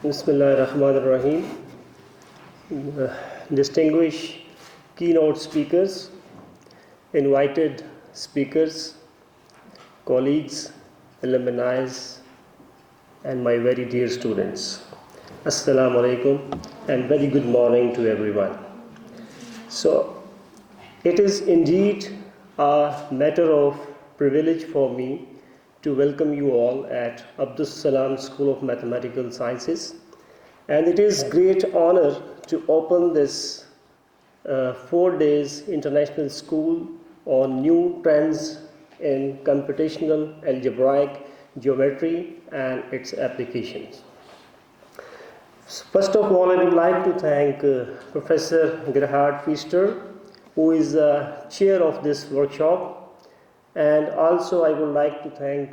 Bismillahirrahmanirrahim. Distinguished keynote speakers, invited speakers, colleagues, alumni, and my very dear students. Assalamu alaikum and very good morning to everyone. So, it is indeed a matter of privilege for me to welcome you all at Abdus Salam School of Mathematical Sciences, and it is great honor to open this 4 days international school on new trends in computational, algebraic, geometry and its applications. First of all, I would like to thank Professor Gerhard Pfister, who is chair of this workshop. And also I would like to thank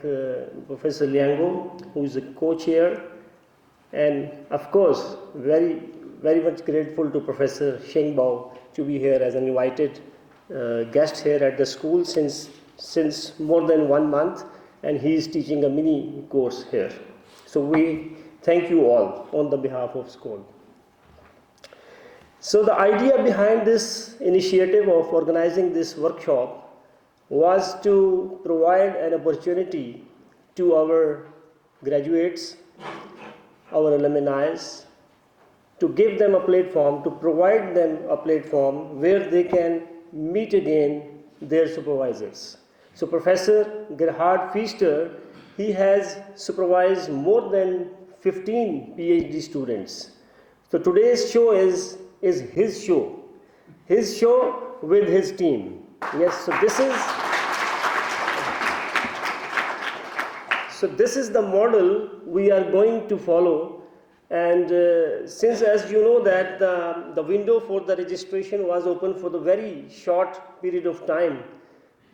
Professor Liango, who is a co-chair, and of course very much grateful to Professor Shengbao to be here as an invited guest here at the school since more than 1 month, and he is teaching a mini course here. So we thank you all on the behalf of school. So the idea behind this initiative of organizing this workshop was to provide an opportunity to our graduates, our alumni, to give them a platform, to provide them a platform where they can meet again their supervisors. So Professor Gerhard Pfister, he has supervised more than 15 PhD students. So today's show is his show with his team. Yes, so this is the model we are going to follow, and since, as you know, that the window for the registration was open for the very short period of time,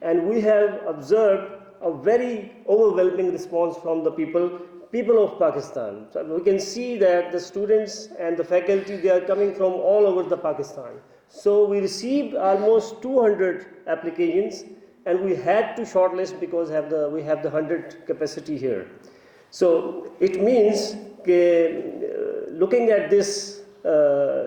and we have observed a very overwhelming response from the people of Pakistan. So we can see that the students and the faculty, they are coming from all over the Pakistan. So we received almost 200 applications, and we had to shortlist because we have the 100 capacity here. So it means looking at this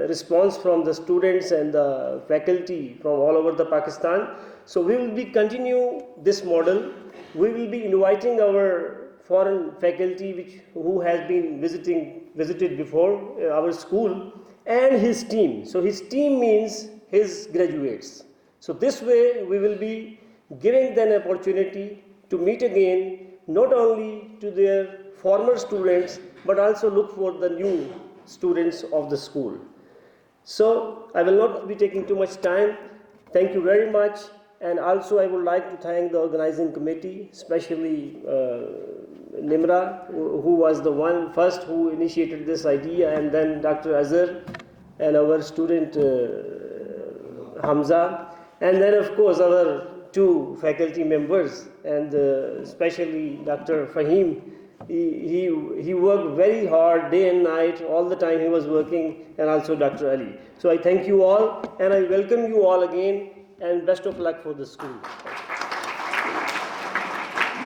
response from the students and the faculty from all over the Pakistan, so we will be continue this model. We will be inviting our foreign faculty who has been visited before our school, and his team. So his team means his graduates. So this way we will be giving them an opportunity to meet again, not only to their former students, but also look for the new students of the school. So I will not be taking too much time. Thank you very much. And also I would like to thank the organizing committee, especially Nimra, who was the one first who initiated this idea, and then Dr. Azhar and our student Hamza, and then of course our 2 faculty members, and especially Dr. Fahim. He worked very hard day and night, all the time he was working, and also Dr. Ali. So I thank you all, and I welcome you all again, and best of luck for the school.